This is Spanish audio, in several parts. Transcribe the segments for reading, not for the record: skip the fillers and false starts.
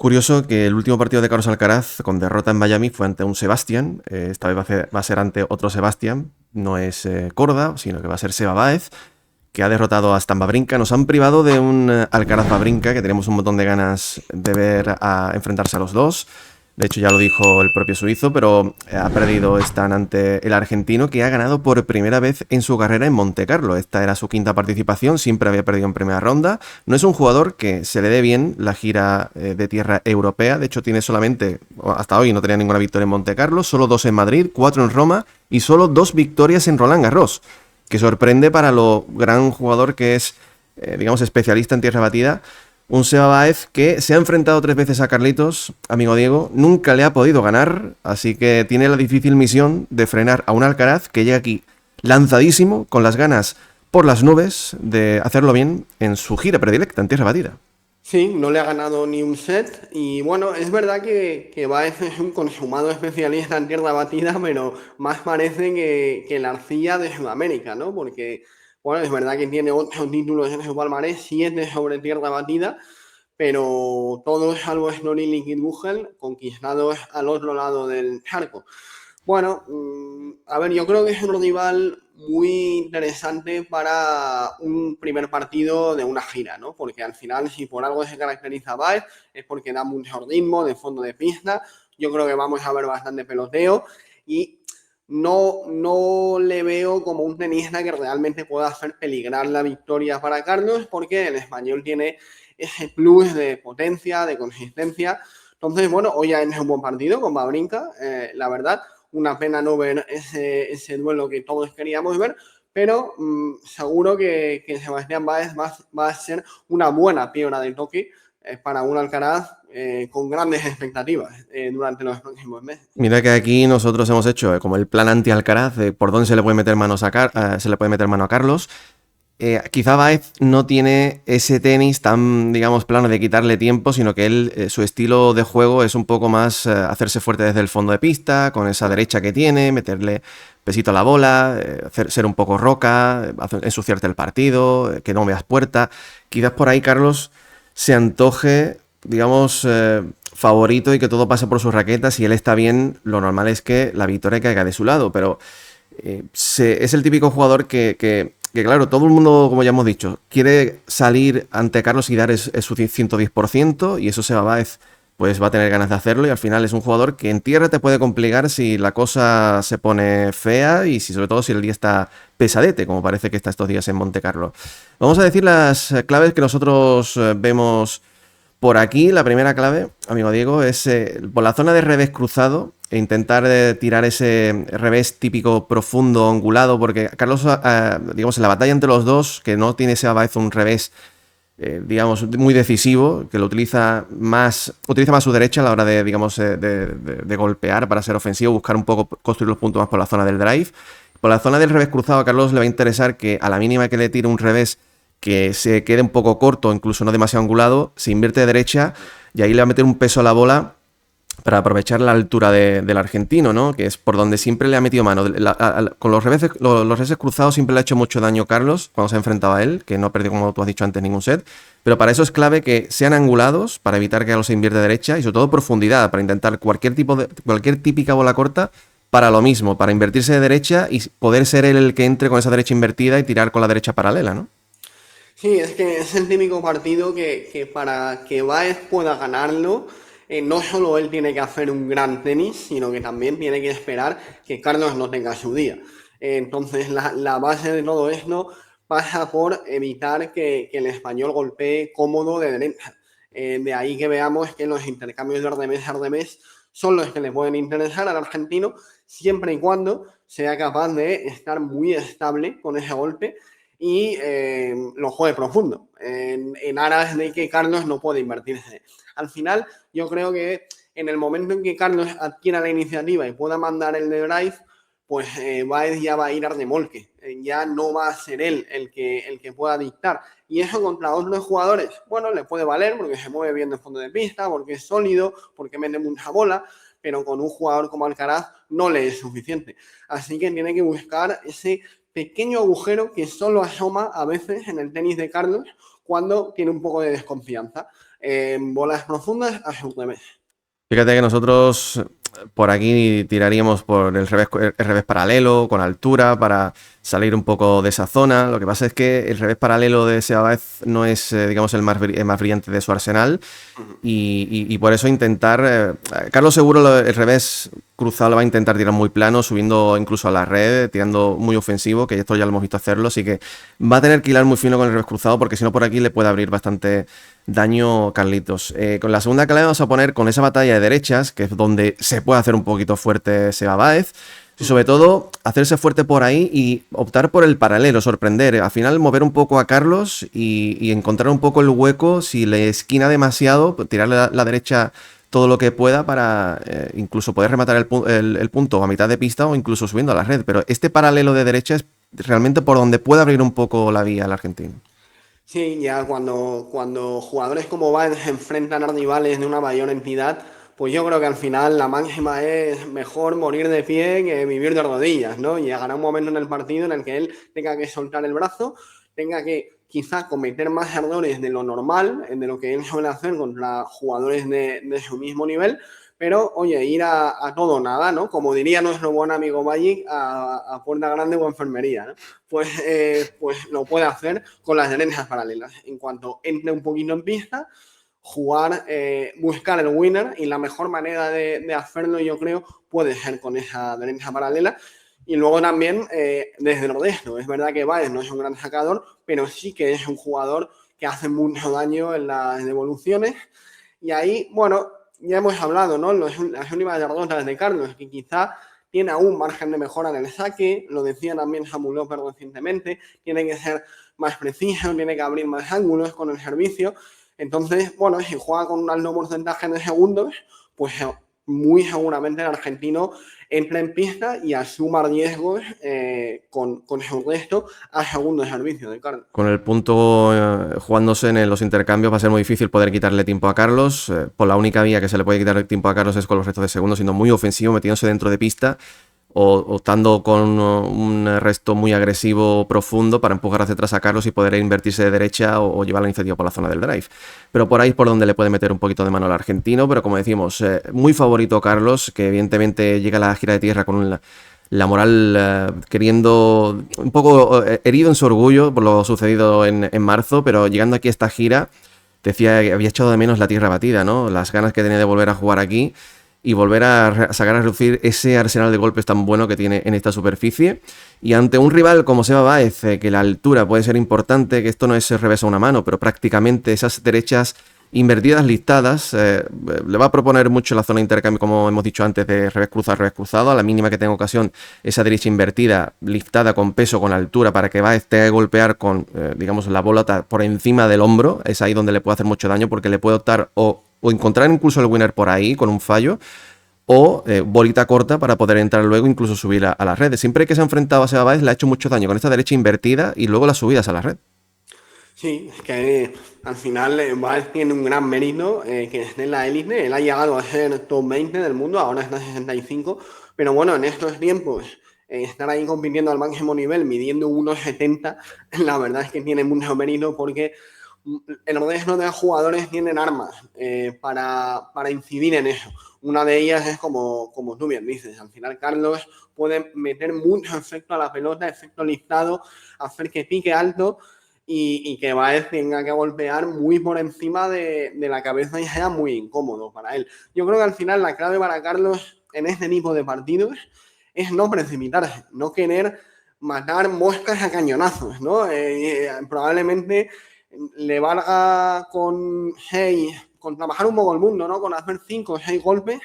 curioso que el último partido de Carlos Alcaraz con derrota en Miami fue ante un Sebastián. Esta vez va a ser ante otro Sebastián. No es Korda, sino que va a ser Seba Báez, que ha derrotado a Stan Wawrinka. Nos han privado de un Alcaraz Wawrinka, que tenemos un montón de ganas de ver a enfrentarse a los dos. De hecho, ya lo dijo el propio suizo, pero ha perdido Stan ante el argentino, que ha ganado por primera vez en su carrera en Montecarlo. Esta era su quinta participación, siempre había perdido en primera ronda. No es un jugador que se le dé bien la gira de tierra europea. De hecho, tiene solamente, hasta hoy no tenía ninguna victoria en Montecarlo, solo 2 en Madrid, 4 en Roma y solo 2 victorias en Roland Garros, que sorprende para lo gran jugador que es, digamos, especialista en tierra batida. Un Seba Báez que se ha enfrentado 3 veces a Carlitos, amigo Diego, nunca le ha podido ganar, así que tiene la difícil misión de frenar a un Alcaraz que llega aquí lanzadísimo, con las ganas por las nubes de hacerlo bien en su gira predilecta en tierra batida. Sí, no le ha ganado ni un set y bueno, es verdad que Baez es un consumado especialista en tierra batida, pero más parece que la arcilla de Sudamérica, ¿no? Porque, bueno, es verdad que tiene 8 títulos en su palmarés, 7 sobre tierra batida, pero todos salvo Snorri y Kitzbühel conquistados al otro lado del charco. Bueno, a ver, yo creo que es un rival muy interesante para un primer partido de una gira, ¿no? Porque al final, si por algo se caracteriza Baez, es porque da mucho ritmo de fondo de pista. Yo creo que vamos a ver bastante peloteo y no le veo como un tenista que realmente pueda hacer peligrar la victoria para Carlos, porque el español tiene ese plus de potencia, de consistencia. Entonces, bueno, hoy ya es un buen partido con Wawrinka, la verdad. Una pena no ver ese duelo que todos queríamos ver, pero seguro que Sebastián Báez va a ser una buena piedra de toque para un Alcaraz con grandes expectativas durante los próximos meses. Mira que aquí nosotros hemos hecho como el plan anti-Alcaraz de por dónde se le puede meter se le puede meter mano a Carlos. Quizá Baez no tiene ese tenis tan, digamos, plano de quitarle tiempo, sino que él, su estilo de juego es un poco más hacerse fuerte desde el fondo de pista, con esa derecha que tiene, meterle pesito a la bola, ser un poco roca, ensuciarte el partido, que no veas puerta. Quizás por ahí Carlos se antoje, digamos, favorito y que todo pase por sus raquetas. Si él está bien, lo normal es que la victoria caiga de su lado, pero es el típico jugador que claro, todo el mundo, como ya hemos dicho, quiere salir ante Carlos y dar su 110%, y eso Seba Báez pues va a tener ganas de hacerlo, y al final es un jugador que en tierra te puede complicar si la cosa se pone fea y sobre todo si el día está pesadete, como parece que está estos días en Montecarlo. Vamos a decir las claves que nosotros vemos por aquí. La primera clave, amigo Diego, es por la zona de revés cruzado e intentar tirar ese revés típico profundo, angulado, porque Carlos, digamos, en la batalla entre los dos, que no tiene Seba Báez un revés, digamos, muy decisivo, que lo utiliza más su derecha a la hora de, digamos, de golpear para ser ofensivo, buscar un poco construir los puntos más por la zona del drive. Por la zona del revés cruzado a Carlos le va a interesar que a la mínima que le tire un revés que se quede un poco corto, incluso no demasiado angulado, se invierte de derecha y ahí le va a meter un peso a la bola para aprovechar la altura del argentino, ¿no? Que es por donde siempre le ha metido mano. Con los reveses cruzados siempre le ha hecho mucho daño Carlos cuando se ha enfrentado a él, que no ha perdido, como tú has dicho antes, ningún set. Pero para eso es clave que sean angulados, para evitar que Carlos se invierte de derecha, y sobre todo profundidad, para intentar cualquier típica bola corta para lo mismo, para invertirse de derecha y poder ser él el que entre con esa derecha invertida y tirar con la derecha paralela, ¿no? Sí, es que es el típico partido que para que Baez pueda ganarlo, no solo él tiene que hacer un gran tenis, sino que también tiene que esperar que Carlos no tenga su día. Entonces, la base de todo esto pasa por evitar que el español golpee cómodo de derecha. De ahí que veamos que los intercambios de revés a revés son los que le pueden interesar al argentino, siempre y cuando sea capaz de estar muy estable con ese golpe y lo juegue profundo, en aras de que Carlos no puede invertirse. Al final, yo creo que en el momento en que Carlos adquiera la iniciativa y pueda mandar el de drive, pues Baez ya va a ir a remolque, ya no va a ser él el que pueda dictar. Y eso contra otros jugadores, bueno, le puede valer porque se mueve bien de fondo de pista, porque es sólido, porque mete mucha bola, pero con un jugador como Alcaraz no le es suficiente. Así que tiene que buscar ese pequeño agujero que solo asoma a veces en el tenis de Carlos cuando tiene un poco de desconfianza. en bolas profundas a su revés. Fíjate que nosotros por aquí tiraríamos por el revés paralelo, con altura, para salir un poco de esa zona. Lo que pasa es que el revés paralelo de Seba Báez no es, digamos, el más brillante de su arsenal. Y por eso intentar... Carlos seguro el revés cruzado lo va a intentar tirar muy plano, subiendo incluso a la red, tirando muy ofensivo, que esto ya lo hemos visto hacerlo, así que va a tener que hilar muy fino con el revés cruzado, porque si no por aquí le puede abrir bastante daño Carlitos. Con la segunda clave vamos a poner con esa batalla de derechas, que es donde se puede hacer un poquito fuerte Seba Báez. Y sobre todo, hacerse fuerte por ahí y optar por el paralelo, sorprender. Al final, mover un poco a Carlos y encontrar un poco el hueco. Si le esquina demasiado, pues tirarle la derecha todo lo que pueda para incluso poder rematar el punto a mitad de pista o incluso subiendo a la red. Pero este paralelo de derecha es realmente por donde puede abrir un poco la vía al argentino. Sí, ya cuando jugadores como Van se enfrentan a rivales de una mayor entidad, pues yo creo que al final la máxima es mejor morir de pie que vivir de rodillas, ¿no? Llegará un momento en el partido en el que él tenga que soltar el brazo, tenga que quizá cometer más errores de lo normal, de lo que él suele hacer contra jugadores de su mismo nivel, pero oye, ir a todo o nada, ¿no? Como diría nuestro buen amigo Magic, a puerta grande o enfermería, ¿no? Pues lo puede hacer con las derechas paralelas. En cuanto entre un poquito en pista, jugar, buscar el winner, y la mejor manera de hacerlo, yo creo, puede ser con esa derecha paralela. Y luego también desde el resto. Es verdad que Baez no es un gran sacador, pero sí que es un jugador que hace mucho daño en las devoluciones. Y ahí, bueno, ya hemos hablado, ¿no? Las últimas derrotas de Carlos, que quizá tiene aún margen de mejora en el saque, lo decía también Samu López recientemente, tiene que ser más preciso, tiene que abrir más ángulos con el servicio. Entonces, bueno, si juega con un alto porcentaje de segundos, pues muy seguramente el argentino entra en pista y asuma riesgos con su resto a segundo servicio de Carlos. Con el punto jugándose en los intercambios va a ser muy difícil poder quitarle tiempo a Carlos. Por la única vía que se le puede quitar tiempo a Carlos es con los restos de segundos, siendo muy ofensivo, metiéndose dentro de pista o estando con un resto muy agresivo profundo para empujar hacia atrás a Carlos y poder invertirse de derecha o llevar la iniciativa por la zona del drive. Pero por ahí es por donde le puede meter un poquito de mano al argentino, pero como decimos, muy favorito Carlos, que evidentemente llega a la gira de tierra con la moral queriendo, un poco herido en su orgullo por lo sucedido en marzo, pero llegando aquí a esta gira, decía que había echado de menos la tierra batida, ¿no? Las ganas que tenía de volver a jugar aquí y volver a sacar a reducir ese arsenal de golpes tan bueno que tiene en esta superficie. Y ante un rival como Seba Báez, que la altura puede ser importante, que esto no es revés a una mano, pero prácticamente esas derechas invertidas listadas, le va a proponer mucho la zona de intercambio, como hemos dicho antes, de revés cruzado, a la mínima que tenga ocasión, esa derecha invertida, liftada con peso, con altura, para que Báez tenga que golpear con, digamos, la bolota por encima del hombro. Es ahí donde le puede hacer mucho daño, porque le puede optar o encontrar incluso el winner por ahí, con un fallo, o bolita corta para poder entrar luego, incluso subir a la red. Siempre que se ha enfrentado a Seba Báez le ha hecho mucho daño con esta derecha invertida y luego las subidas a la red. Sí, es que al final Valls tiene un gran mérito que esté en la élite. Él ha llegado a ser top 20 del mundo, ahora está en 65. Pero bueno, en estos tiempos, estar ahí compitiendo al máximo nivel, midiendo 1,70, la verdad es que tiene mucho mérito, porque el resto de jugadores tienen armas para incidir en eso. Una de ellas es como tú bien dices, al final Carlos puede meter mucho efecto a la pelota, efecto listado, hacer que pique alto y que Baez tenga que golpear muy por encima de la cabeza y sea muy incómodo para él. Yo creo que al final la clave para Carlos en este tipo de partidos es no precipitarse, no querer matar moscas a cañonazos, ¿no? Probablemente le valga con trabajar un poco el mundo, ¿no? Con hacer 5 o 6 golpes,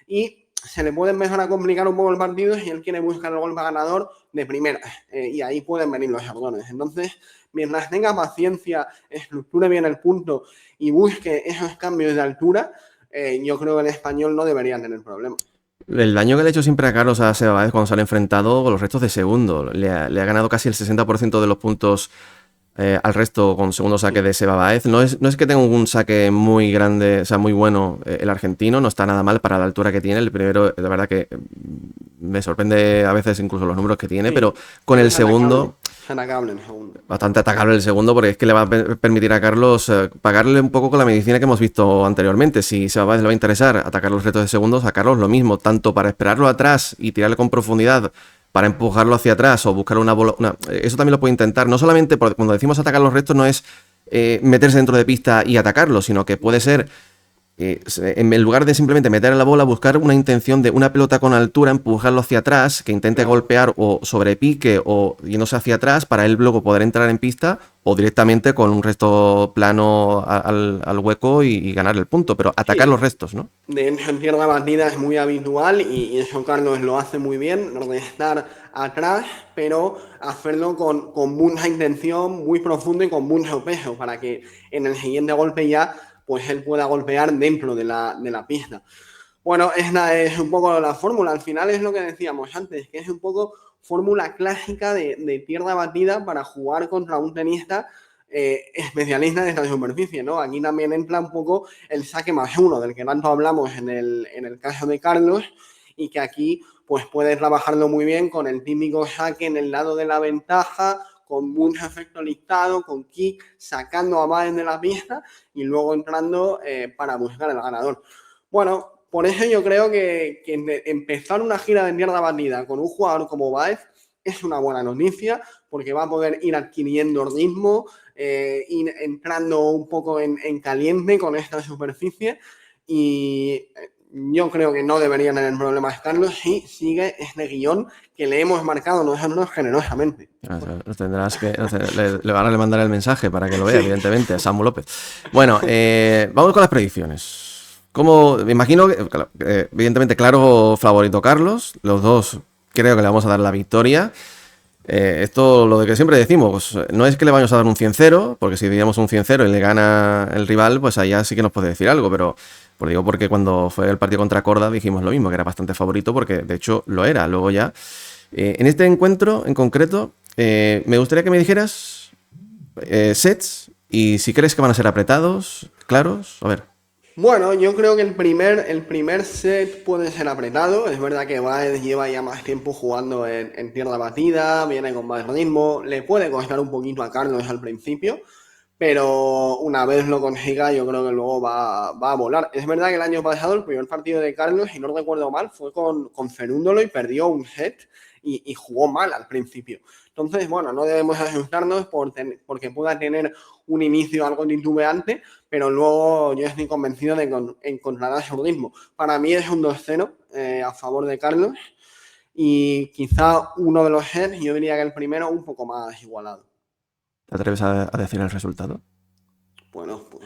y se le puede empezar a complicar un poco el partido si él quiere buscar el golpe ganador de primera, y ahí pueden venir los errores. Entonces, mientras tenga paciencia, estructure bien el punto y busque esos cambios de altura, yo creo que el español no debería tener problemas. El daño que le ha hecho siempre a Carlos a Seba Báez cuando se ha enfrentado con los restos de segundo. Le ha ganado casi el 60% de los puntos al resto con segundo saque de Seba Báez. No es que tenga un saque muy grande, o sea, muy bueno el argentino, no está nada mal para la altura que tiene. El primero, de verdad que me sorprende a veces incluso los números que tiene, Sí, pero con el segundo... atacable en segundo. Bastante atacable el segundo, porque es que le va a permitir a Carlos pagarle un poco con la medicina que hemos visto anteriormente. Si Sebas le va a interesar atacar los retos de segundos, a Carlos lo mismo, tanto para esperarlo atrás y tirarle con profundidad, para empujarlo hacia atrás o buscar una bola. Eso también lo puede intentar. No solamente cuando decimos atacar los retos, no es meterse dentro de pista y atacarlo, sino que puede ser, en lugar de simplemente meter la bola, buscar una intención de una pelota con altura, empujarlo hacia atrás, que intente golpear o sobrepique o yéndose hacia atrás para él luego poder entrar en pista, o directamente con un resto plano al hueco y ganar el punto, pero atacar los restos, ¿no? De hecho, en tierra batida es muy habitual y eso Carlos lo hace muy bien, de estar atrás, pero hacerlo con mucha intención, muy profundo y con mucho peso, para que en el siguiente golpe ya pues él pueda golpear dentro de la pista. Bueno, esta es un poco la fórmula. Al final es lo que decíamos antes, que es un poco fórmula clásica de tierra batida para jugar contra un tenista especialista de esta superficie, ¿no? Aquí también entra un poco el saque +1, del que tanto hablamos en el caso de Carlos, y que aquí pues puede trabajarlo muy bien con el típico saque en el lado de la ventaja, con mucho efecto listado, con kick, sacando a Baez de la pista y luego entrando para buscar el ganador. Bueno, por eso yo creo que empezar una gira de tierra batida con un jugador como Baez es una buena noticia, porque va a poder ir adquiriendo ritmo, ir entrando un poco en caliente con esta superficie, y yo creo que no debería tener problemas Carlos si sigue este guión que le hemos marcado nosotros generosamente. Tendrás que le van a mandar el mensaje para que lo vea, evidentemente, a Samu López. Bueno, vamos con las predicciones. Me imagino que, evidentemente, claro favorito Carlos. Los dos creo que le vamos a dar la victoria. Esto, lo de que siempre decimos, no es que le vayamos a dar un 100-0, porque si diríamos un 100-0 y le gana el rival, pues allá sí que nos puede decir algo, pero digo porque cuando fue el partido contra Korda dijimos lo mismo, que era bastante favorito, porque de hecho lo era. Luego ya, en este encuentro en concreto, me gustaría que me dijeras sets y si crees que van a ser apretados, claros, a ver. Bueno, yo creo que el primer set puede ser apretado. Es verdad que Baez lleva ya más tiempo jugando en tierra batida, viene con más ritmo, le puede costar un poquito a Carlos al principio, pero una vez lo consiga yo creo que luego va a volar. Es verdad que el año pasado el primer partido de Carlos, si no recuerdo mal, fue con Cerúndolo y perdió un set y jugó mal al principio. Entonces, bueno, no debemos asustarnos porque pueda tener un inicio algo titubeante, pero luego yo estoy convencido de que encontrará su ritmo. Para mí es un 2-0 a favor de Carlos, y quizá uno de los sets, yo diría que el primero, un poco más igualado. ¿Te atreves a decir el resultado? Bueno, pues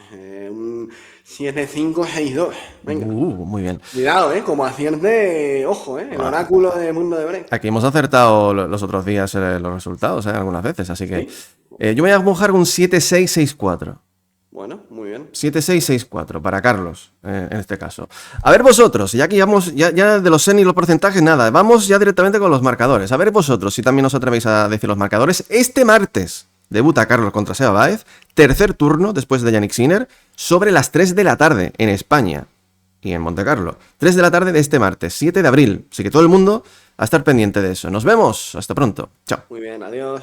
un 7-5, 6-2. Venga. Muy bien. Cuidado, como acierte, ojo, el oráculo de Mundo de Break. Aquí hemos acertado los otros días los resultados, algunas veces, así que yo voy a mojar un 7-6, 6-4. Bueno, muy bien. 7-6-6-4 para Carlos, en este caso. A ver vosotros, ya que vamos, ya de los sets y los porcentajes, nada, vamos ya directamente con los marcadores. A ver vosotros, si también os atrevéis a decir los marcadores. Este martes debuta Carlos contra Seba Baez, tercer turno después de Jannik Sinner, sobre las 3 de la tarde en España y en Montecarlo. 3 de la tarde de este martes, 7 de abril. Así que todo el mundo a estar pendiente de eso. Nos vemos, hasta pronto. Chao. Muy bien, adiós.